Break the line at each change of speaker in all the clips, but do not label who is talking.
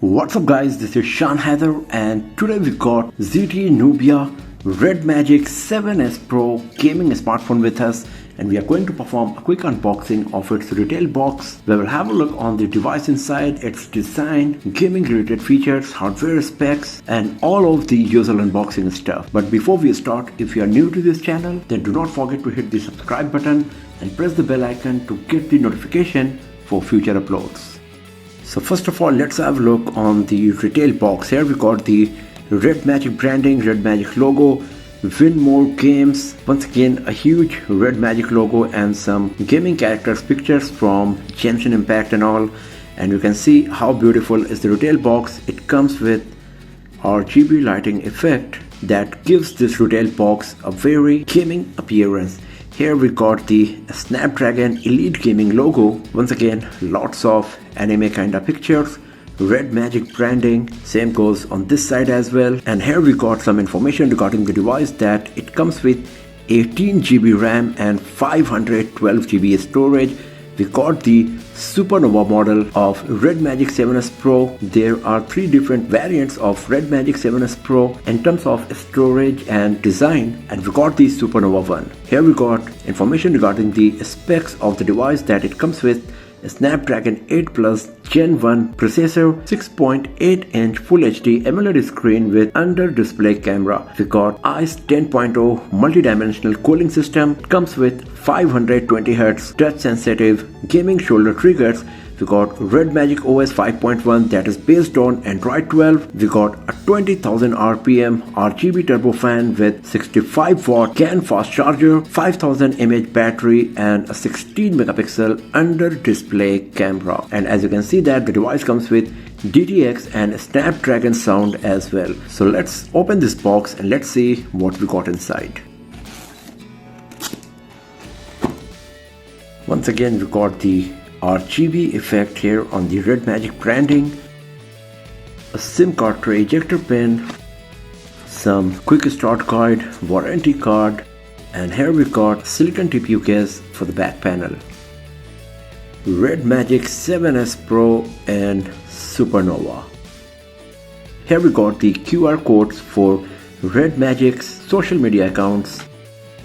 What's up guys, this is Shan Heather and today we got ZTE Nubia RedMagic 7S Pro gaming smartphone with us, and we are going to perform a quick unboxing of its retail box where we'll have a look on the device inside, its design, gaming related features, hardware specs and all of the usual unboxing stuff. But before we start, if you are new to this channel, then do not forget to hit the subscribe button and press the bell icon to get the notification for future uploads. So first of all, let's have a look on the retail box. Here we got the RedMagic branding, RedMagic logo, win more games. Once again, a huge RedMagic logo and some gaming characters pictures from Genshin Impact and all. And you can see how beautiful is the retail box. It comes with RGB lighting effect that gives this retail box a very gaming appearance. Here we got the Snapdragon Elite Gaming logo. Once again, lots of anime kinda pictures, RedMagic branding, same goes on this side as well. And here we got some information regarding the device, that it comes with 18 GB RAM and 512 GB storage. We got the Supernova model of RedMagic 7S Pro. There are 3 different variants of RedMagic 7S Pro in terms of storage and design, and we got the Supernova one. Here we got information regarding the specs of the device, that it comes with a Snapdragon 8 Plus Gen 1 processor, 6.8-inch Full HD AMOLED screen with under-display camera. We got ICE 10.0 multi-dimensional cooling system. It comes with 520Hz touch-sensitive gaming shoulder triggers. We got RedMagic OS 5.1 that is based on Android 12. We got a 20,000 RPM RGB turbofan with 65 watt CAN fast charger, 5000 mAh battery and a 16 megapixel under display camera. And as you can see that the device comes with DTX and Snapdragon sound as well. So let's open this box and let's see what we got inside. Once again, we got the RGB effect here on the RedMagic branding, a SIM card tray ejector pin, some quick start guide, warranty card, and here we got silicon TPU case for the back panel. RedMagic 7S Pro and Supernova. Here we got the QR codes for RedMagic's social media accounts,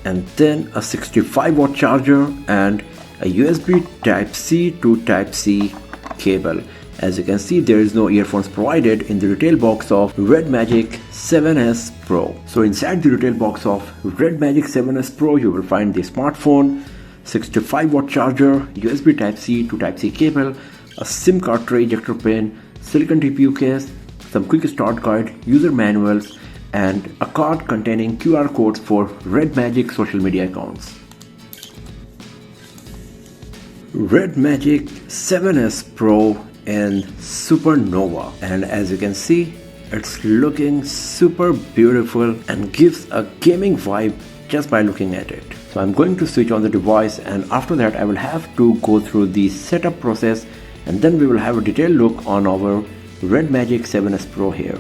and then a 65 watt charger and a USB Type-C to Type-C cable. As you can see, there is no earphones provided in the retail box of RedMagic 7S Pro. So inside the retail box of RedMagic 7S Pro, you will find the smartphone, 65 watt charger, USB Type-C to Type-C cable, a SIM card tray ejector pin, silicon TPU case, some quick start guide, user manuals, and a card containing QR codes for RedMagic social media accounts. RedMagic 7S Pro and Supernova, and as you can see, it's looking super beautiful and gives a gaming vibe just by looking at it. So I'm going to switch on the device, and after that I will have to go through the setup process, and then we will have a detailed look on our RedMagic 7S Pro here.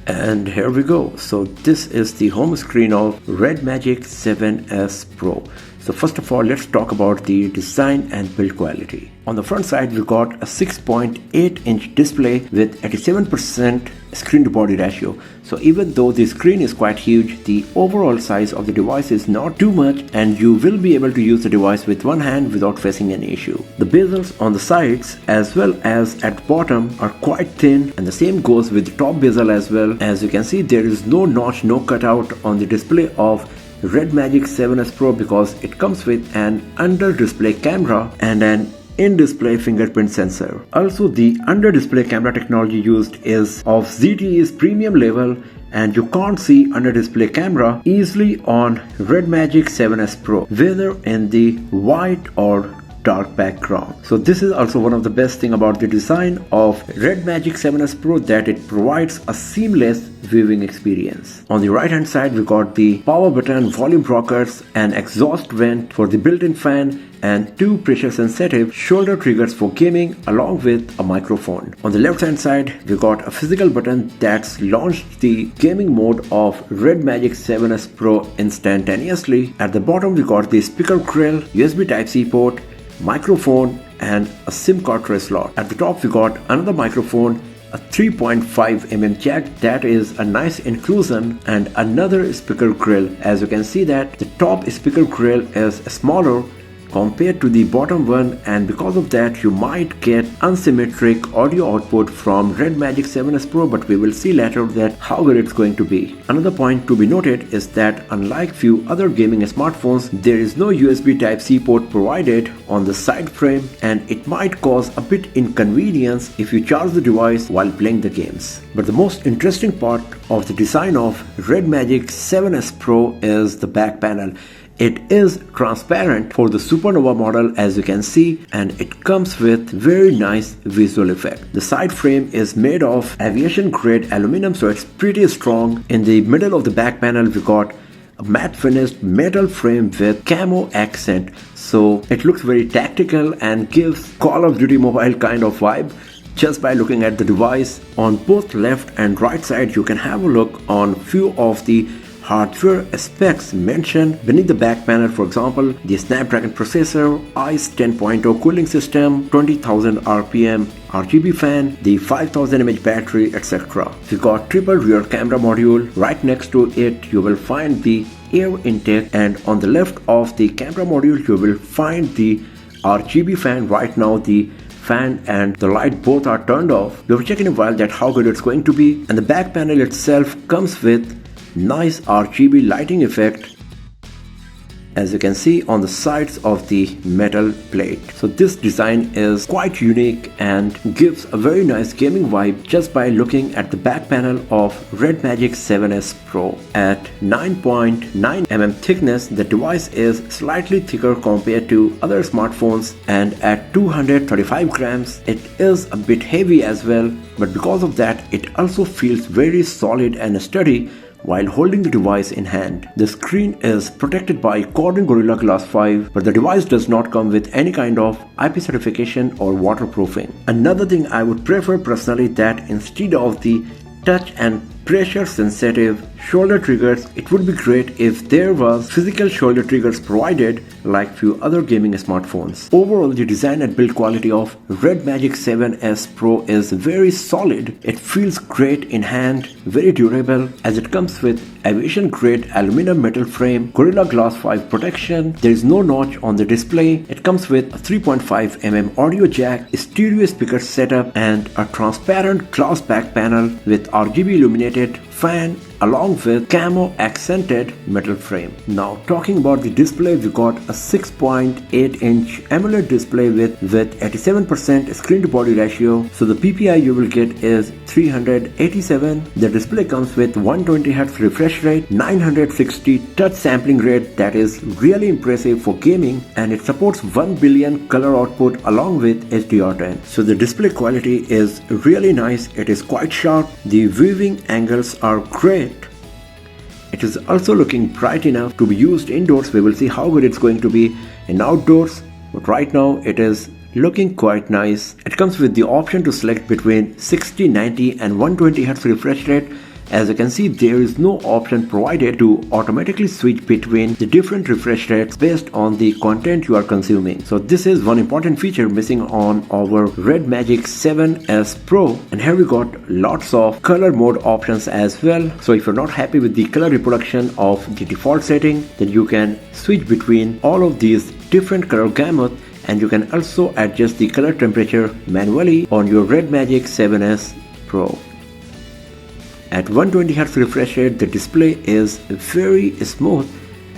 And here we go. So this is the home screen of RedMagic 7S Pro. So first of all, let's talk about the design and build quality. On the front side, we got a 6.8-inch display with 87% screen to body ratio. So even though the screen is quite huge, the overall size of the device is not too much, and you will be able to use the device with one hand without facing any issue. The bezels on the sides as well as at the bottom are quite thin, and the same goes with the top bezel as well. As you can see, there is no notch, no cutout on the display of RedMagic 7S Pro because it comes with an under-display camera and an in-display fingerprint sensor. Also, the under-display camera technology used is of ZTE's premium level, and you can't see under-display camera easily on RedMagic 7S Pro, whether in the white or dark background. So this is also one of the best thing about the design of RedMagic 7S Pro, that it provides a seamless viewing experience. On the right hand side we got the power button, volume rockers, an exhaust vent for the built-in fan, and two pressure sensitive shoulder triggers for gaming along with a microphone. On the left hand side we got a physical button that's launched the gaming mode of RedMagic 7S Pro instantaneously. At the bottom we got the speaker grill, USB Type-C port, microphone, and a SIM card tray slot. At the top we got another microphone, a 3.5mm jack, that is a nice inclusion, and another speaker grill. As you can see that the top speaker grill is smaller compared to the bottom one, and because of that you might get unsymmetric audio output from RedMagic 7S Pro, but we will see later that how good it's going to be. Another point to be noted is that unlike few other gaming smartphones, there is no USB Type-C port provided on the side frame, and it might cause a bit inconvenience if you charge the device while playing the games. But the most interesting part of the design of RedMagic 7S Pro is the back panel. It is transparent for the Supernova model, as you can see, and it comes with very nice visual effect. The side frame is made of aviation grade aluminum, so it's pretty strong. In the middle of the back panel we got a matte finished metal frame with camo accent, so it looks very tactical and gives Call of Duty Mobile kind of vibe. Just by looking at the device, on both left and right side you can have a look on few of the hardware specs mentioned beneath the back panel. For example, the Snapdragon processor, ICE 10.0 cooling system, 20,000 RPM RGB fan, the 5000 mAh battery, etc. We got triple rear camera module. Right next to it you will find the air intake, and on the left of the camera module you will find the RGB fan. Right now the fan and the light both are turned off. We will check in a while that how good it's going to be. And the back panel itself comes with nice RGB lighting effect, as you can see on the sides of the metal plate. So this design is quite unique and gives a very nice gaming vibe just by looking at the back panel of RedMagic 7S Pro. At 9.9mm thickness, the device is slightly thicker compared to other smartphones, and at 235 grams it is a bit heavy as well, but because of that it also feels very solid and sturdy while holding the device in hand. The screen is protected by Corning Gorilla Glass 5, but the device does not come with any kind of IP certification or waterproofing. Another thing I would prefer personally, that instead of the touch and pressure sensitive shoulder triggers, it would be great if there was physical shoulder triggers provided like few other gaming smartphones. Overall, the design and build quality of RedMagic 7S Pro is very solid. It feels great in hand, very durable, as it comes with aviation grade aluminum metal frame, Gorilla Glass 5 protection. There is no notch on the display. It comes with a 3.5mm audio jack, stereo speaker setup, and a transparent glass back panel with RGB illuminated fan along with camo accented metal frame. Now talking about the display, we got a 6.8-inch AMOLED display with 87% screen to body ratio, so the PPI you will get is 387. The display comes with 120Hz refresh rate, 960 touch sampling rate, that is really impressive for gaming, and it supports 1 billion color output along with HDR10. So the display quality is really nice. It is quite sharp. The viewing angles are great. It is also looking bright enough to be used indoors. We will see how good it's going to be in outdoors, but right now it is looking quite nice. It comes with the option to select between 60, 90 and 120Hz refresh rate. As you can see, there is no option provided to automatically switch between the different refresh rates based on the content you are consuming. So this is one important feature missing on our RedMagic 7S Pro. And here we got lots of color mode options as well. So if you're not happy with the color reproduction of the default setting, then you can switch between all of these different color gamut, and you can also adjust the color temperature manually on your RedMagic 7S Pro. At 120Hz refresh rate, the display is very smooth,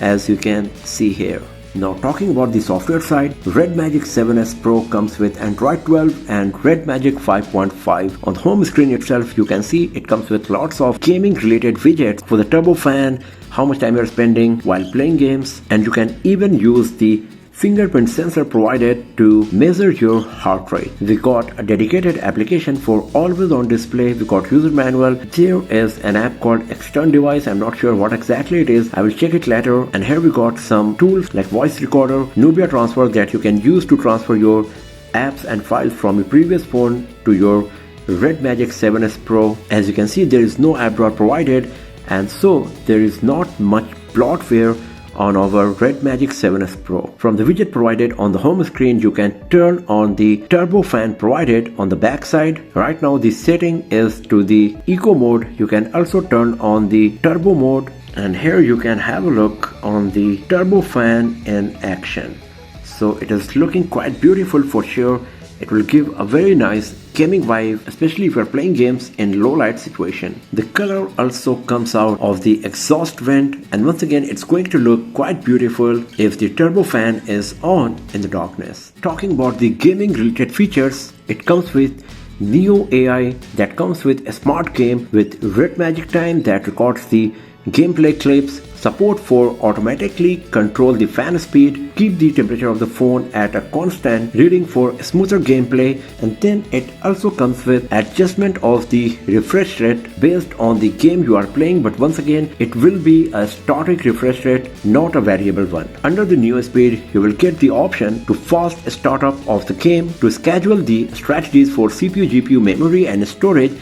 as you can see here. Now talking about the software side, RedMagic 7S Pro comes with Android 12 and RedMagic 5.5. On the home screen itself, you can see it comes with lots of gaming related widgets for the turbo fan, how much time you're spending while playing games, and you can even use the fingerprint sensor provided to measure your heart rate. We got a dedicated application for always on display. We got user manual. There is an app called extern device. I'm not sure what exactly it is. I will check it later. And here we got some tools like voice recorder, Nubia transfer that you can use to transfer your apps and files from your previous phone to your RedMagic 7S Pro. As you can see, there is no app drawer provided, and so there is not much bloatware on our RedMagic 7S Pro. From the widget provided on the home screen, you can turn on the turbo fan provided on the back side. Right now the setting is to the eco mode. You can also turn on the turbo mode, and here you can have a look on the turbo fan in action. So it is looking quite beautiful for sure. It will give a very nice gaming vibe, especially if you are playing games in low light situation. The color also comes out of the exhaust vent, and once again it's going to look quite beautiful if the turbo fan is on in the darkness. Talking about the gaming related features, it comes with Neo AI that comes with a smart game with RedMagic Time that records the gameplay clips, support for automatically control the fan speed, keep the temperature of the phone at a constant reading for smoother gameplay, and then it also comes with adjustment of the refresh rate based on the game you are playing, but once again it will be a static refresh rate, not a variable one. Under the Neo speed, you will get the option to fast startup of the game, to schedule the strategies for CPU, GPU, memory and storage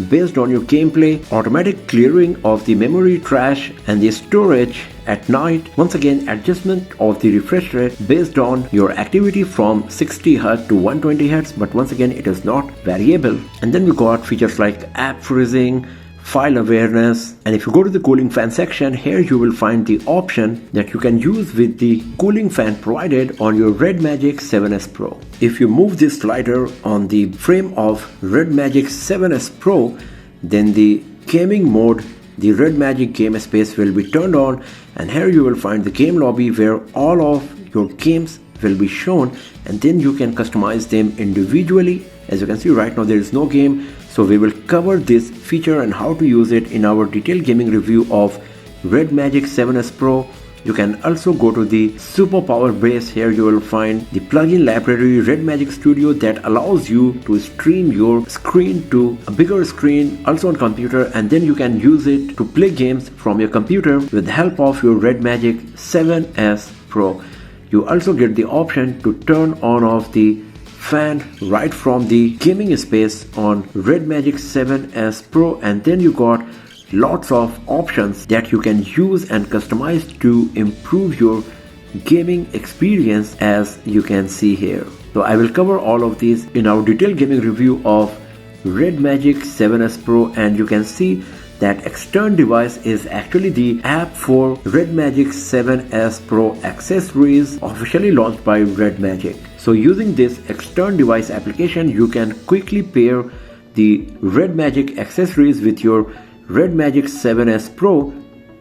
based on your gameplay, automatic clearing of the memory trash and the storage at night. Once again, adjustment of the refresh rate based on your activity from 60Hz to 120Hz, but once again it is not variable. And then we got features like app freezing, file awareness, and if you go to the cooling fan section, here you will find the option that you can use with the cooling fan provided on your RedMagic 7S Pro. If you move this slider on the frame of RedMagic 7S Pro, then the gaming mode, the RedMagic game space will be turned on, and here you will find the game lobby where all of your games will be shown, and then you can customize them individually. As you can see right now there is no game, so we will cover this feature and how to use it in our detailed gaming review of RedMagic 7S Pro. You can also go to the superpower base. Here you will find the plugin library RedMagic Studio that allows you to stream your screen to a bigger screen, also on computer, and then you can use it to play games from your computer with the help of your RedMagic 7S Pro. You also get the option to turn on off the fan right from the gaming space on RedMagic 7S Pro, and then you got lots of options that you can use and customize to improve your gaming experience, as you can see here. So I will cover all of these in our detailed gaming review of RedMagic 7S Pro, and you can see that extern device is actually the app for RedMagic 7S Pro accessories officially launched by RedMagic. So using this extern device application, you can quickly pair the RedMagic accessories with your RedMagic 7S Pro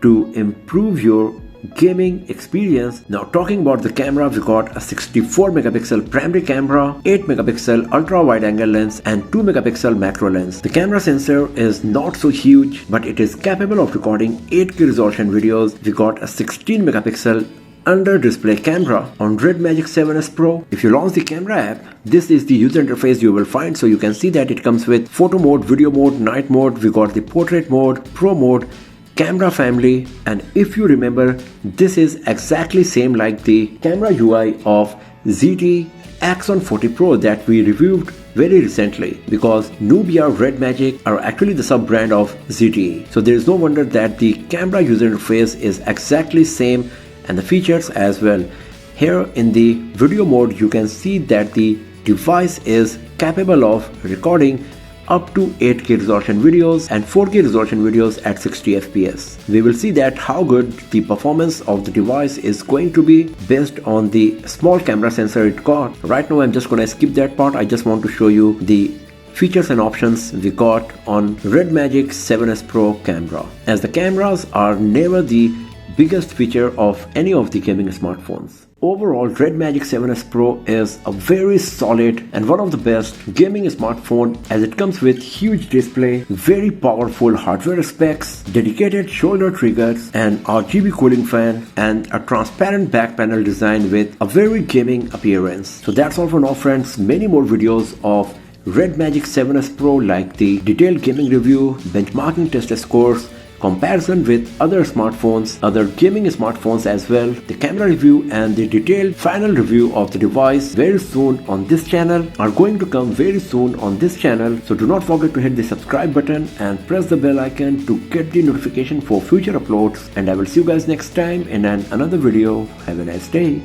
to improve your gaming experience. Now talking about the camera, we got a 64 megapixel primary camera, 8 megapixel ultra wide angle lens and 2 megapixel macro lens. The camera sensor is not so huge, but it is capable of recording 8K resolution videos. We got a 16 megapixel under display camera on RedMagic 7S Pro. If you launch the camera app, this is the user interface you will find. So you can see that it comes with photo mode, video mode, night mode. We got the portrait mode, pro mode, camera family, and if you remember, this is exactly same like the camera UI of ZTE Axon 40 Pro that we reviewed very recently, because Nubia RedMagic are actually the sub brand of ZTE. So there is no wonder that the camera user interface is exactly same, and the features as well. Here in the video mode, you can see that the device is capable of recording up to 8K resolution videos and 4K resolution videos at 60 FPS. We will see that how good the performance of the device is going to be based on the small camera sensor it got. Right now I'm just gonna skip that part. I just want to show you the features and options we got on RedMagic 7S Pro camera, as the cameras are never the biggest feature of any of the gaming smartphones. Overall, RedMagic 7S Pro is a very solid and one of the best gaming smartphone as it comes with huge display, very powerful hardware specs, dedicated shoulder triggers, an RGB cooling fan, and a transparent back panel design with a very gaming appearance. So that's all for now, friends. Many more videos of RedMagic 7S Pro like the detailed gaming review, benchmarking test scores, comparison with other smartphones, other gaming smartphones as well, the camera review and the detailed final review of the device very soon on this channel are going to come very soon on this channel. So do not forget to hit the subscribe button and press the bell icon to get the notification for future uploads, and I will see you guys next time in another video. Have a nice day.